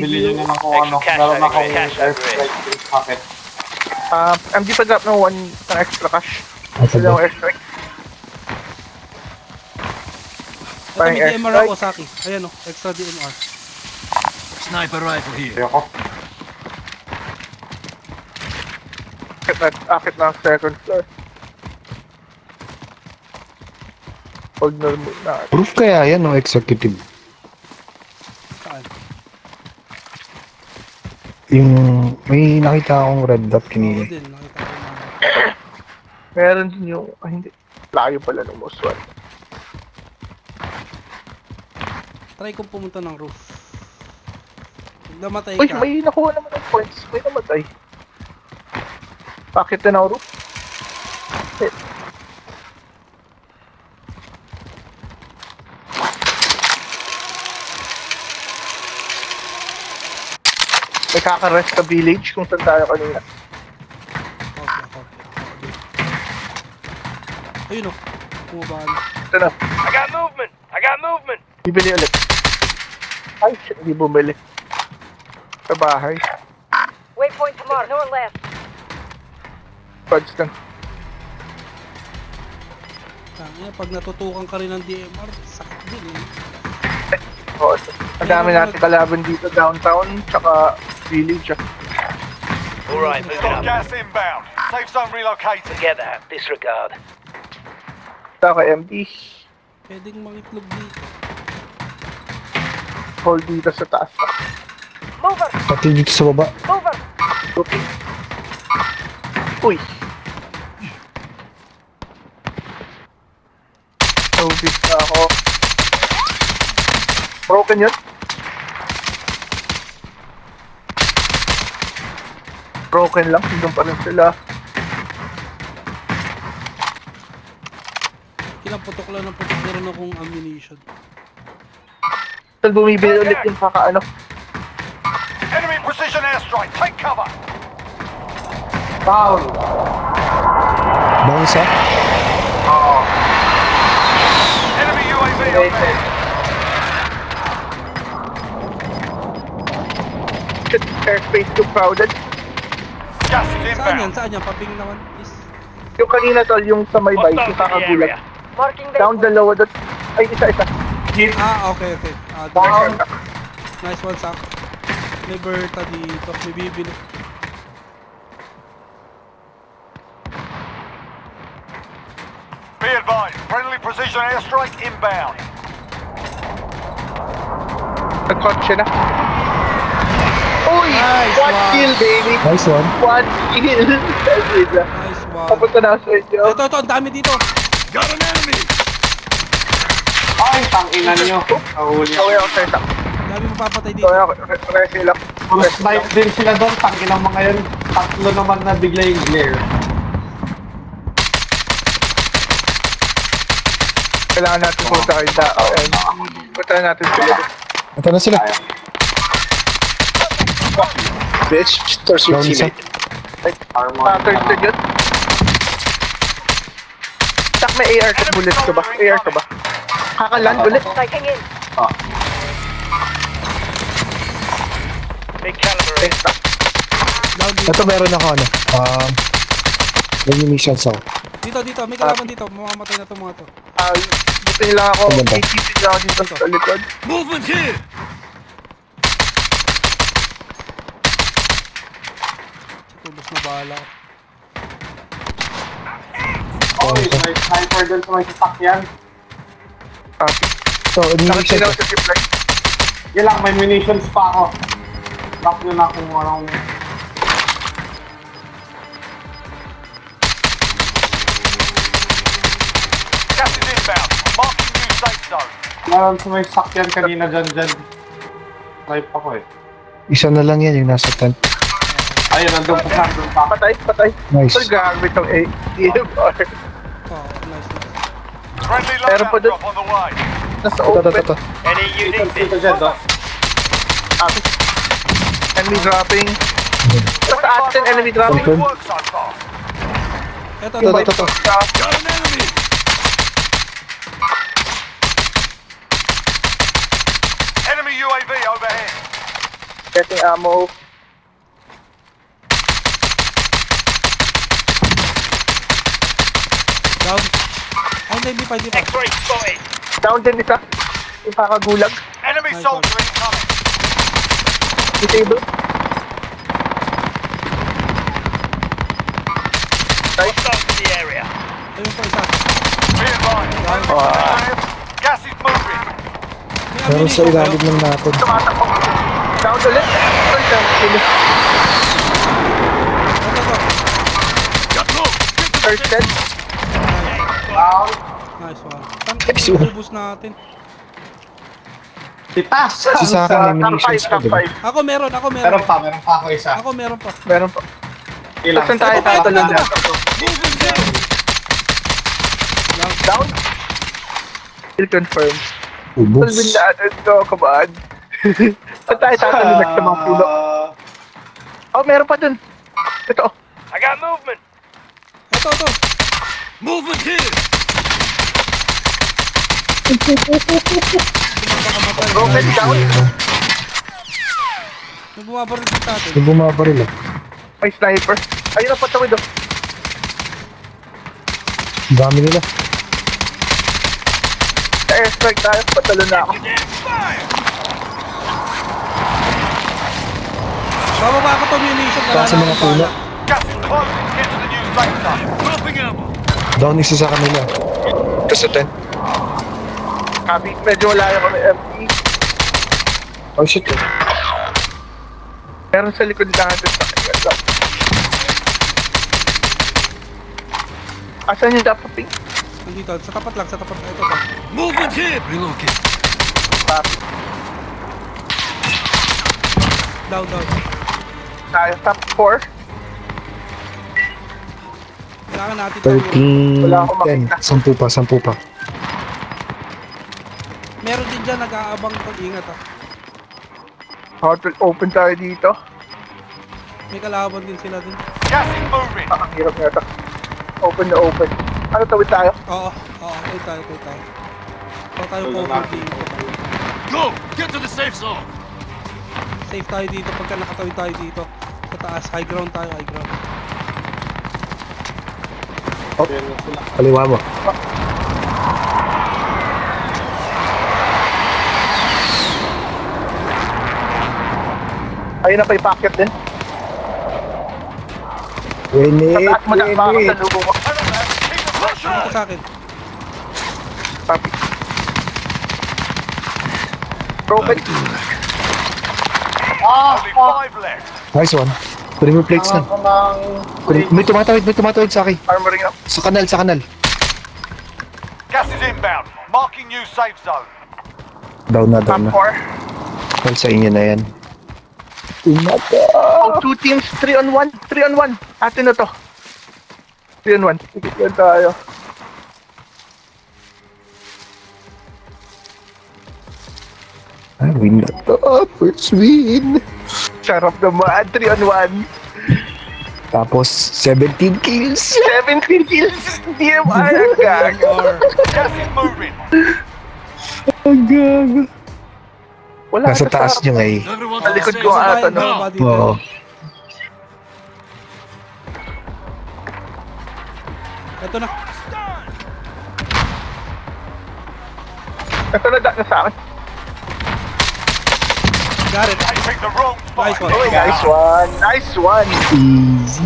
Bili nyo na lang kung ano. Extra cash Meron over akong here, cash over here. airstrike packet. MG pa drop ng one ng extra cash. Sila yung airstrike. Ito Parang may DMR airstrike. ako, Saki. Ayan o, extra DMR. Sniper rifle here. Ayoko. Akit na ang second floor. Hold na muna. Proof kaya yan o executive? Saan? Yung may nakita akong red dot Oo kanina. din, nakita ko na. Meron din yung... hindi. Layo pala ng most one. Try kong pumunta ng roof. Pag namatay Uy, ka, may nakuha naman ng points. May namatay. Bakit na roof? May kaka-rest sa village kung saan tayo kanina. okay. Ayun o, bumaba na. Ito na. I got movement. Bibili ulit. Ay, shit, hindi bumili. Sa bahay. Waypoint to mark. North left. Buds lang. Tangina, pag natutukan ka rin ng DMR, sakit din eh. Oo. Ang dami natin kalaban dito downtown, tsaka village. Alright, moving Got up. gas inbound. Safe zone relocated. Forget that. Disregard. Saka MD. Pwedeng mangitlog dito. Hold dito sa taas. Mover. Pati dito sa baba. Mover. Okay. Uy. Novice na ako. Broken yun? Broken lang, doon pa rin sila. Kinaputok lang ng putok, meron akong ammunition. Saan bumibili ulit yung kaka-ano? Enemy precision airstrike. Take cover. Down! Bang isa? Enemy UAV overhead. Shit, airspace too crowded. Gas is Saan yan? inbound. Saan yan? Paping naman, please. Yung kanina tol, yung sa may bike, yung Hostiles in the kakagulat. area. Marking Down vehicle. dalawa doon. Ay, isa. Okay. Down. Nice one, Sak. May Berta dito. May bibili. Be advised. Friendly precision airstrike inbound. Nag-kotse na. Uy! Nice One one. kill, baby! Nice one. One kill! Nice one. Papunta na ako sa inyo. Ito, ang dami dito. Got an enemy! Ay, tanginan nyo. Nahuli ako. Kaway ako sa isa. Ang dami mapapatay dito. Kaway ako. Resi lang. Puro snipe din sila doon. Tanginang mga yun. Tatlo naman na bigla yung glare. Kailangan natin punta kayo sa... Punta natin sila. Ito na sila. Bitch, stores Down isa. Thursday yun. Tak, may AR ka bullet ka ba? AR ka ba? Kakaland ulit. Sighting in. Big caliber in. Tak. Down dito. Ito meron ako ano. May munitions ako. Dito. May kalaban dito. Mamamatay na itong mga to. Gusto nila ako. Ano ba? ATP nila ako dito sa likod. Movement here! Tubos na bala. Oy, may sniper doon sa may sasakyan. So, munitions Nakasinaw ako. sa zipline. Yan lang, may munitions pa ako. Drop nyo na kung anong... Gas is inbound. Marking new safe zone. Meron sa may sasakyan kanina dyan. Snipe ako eh. Isa na lang yan yung nasa tent. Ayun, nandun pa. Patay. Nice. Sir, gamit ng AMR. Oh, nice. Friendly Meron pa loadout doon. drop on the way. Nasa Ito. open. Any unit Dito dyan, no? Enemy dropping. Sa atin, enemy dropping. Open. Good work so far. Ito. Ito. Got an enemy! Enemy UAV overhead. Getting ammo. Down. Ay, hindi pa, hindi pa. X-ray spotted. Down din isa. Yung kakagulag. Enemy Nice soldier incoming. Disable. Hostiles in the area. Ayun pa isa. Be advised. Gas is moving. May Pero sa ammunition kayo? ilalim lang natin. Tumatakbo. Down ulit. Down. Ito. Got low. First dead. Down. Nice one. Saan Nice yung one. ubus natin? Titas! Kasi sa akin, may Top 5, munitions top pa, diba? 5. Ako meron Meron pa ako isa. Ako meron pa. Meron pa. Ilang? Saan tayo Ito pa, tatalon ito pa. na? Down. Still confirm. Ubus. Alvin na ito, kabaan. Saan tayo tatalon na sa mga puno? Oh, meron pa dun. Ito. I got movement. Ito. Movement here. Broken down. May bumabaril din sa atin. Yung bumabaril ah. May sniper. Ayun na, patawid oh. Ang dami nila. Sa airstrike tayo, patalo na ako. Bababa ako to munition. Wala Sa na mga akong puno. bala. Gas is closing. Get to the new safe zone. Dropping ammo. Down isa sa kanila. Kasi 10. Copy, medyo malayo kami FP. Oh shit. Meron sa likod natin sa kanya. Asan yung dapat ping? Nandito. Sa tapat lang. Ito. Movement here. Relocate. Copy. Down. Tayo, top 4. Kailangan natin 13, Wala akong makita. 10. 10 pa. Meron din dyan nag-aabang to. Ingat ah. Hotel open tayo dito. May kalaban din sila dun. Gas is moving. Ang hirap na ito. Open na open. Ano, tawid tayo? Oo. Tayo tayo. Tayo tayo Wala cover na. dito. Go. Get to the safe zone. Safe tayo dito pagka nakatawid tayo dito. Sa taas. High ground tayo. Ayan na sila. Kaliwa mo. Ayun na pa yung packet din. Winnie. Sa taas mo na, baka sa lubong mo. Hello there. Keep the pressure Dito on. sa akin. Copy. Broken. Only 5 left. Nice one. Kunin mo yung plates na. Ako ng... May tumatawid sa akin. Armoring up. Sa kanal. Gas is inbound. Marking new safe zone. Down na. Top 4. Well, sa inyo na yan. Oh, 2 teams, 3 on 1. 3 on 1. Atin na to. 3 on 1. Sige, yan tayo. Win na to. First win. Sarap naman. 3 on 1. Tapos, 17 kills. 17 kills. DMR ang gago. Gas is moving. Ang gago. Wala Nasa ka taas sa- nyo ngayon. Everyone Sa to the likod safe ko zone. ata, no? Now. Oo. Ito na. Ito na sa akin. Got it. They picked the wrong Nice spot. one. Oh, nice one. Nice one. Easy.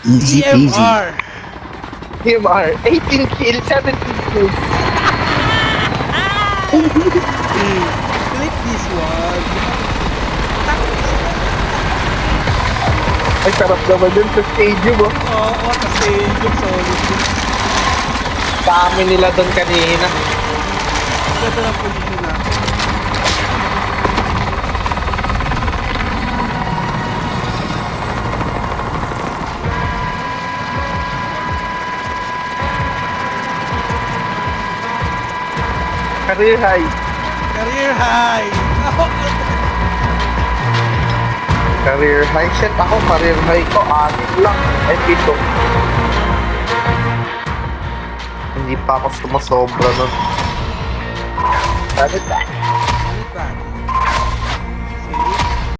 Easy peasy. DMR. DMR. 18 kills, 17 kills. Click this one. Ay, sarap naman dun sa stadium, oh. Oo, kasi yung solid. Dami nila doon kanina. Ito na position na. Career high. Career high. Career high. Set ako, career high ko. 6 lang. Ay, 7. Hindi pa ako sumusobra nun. Ano ba?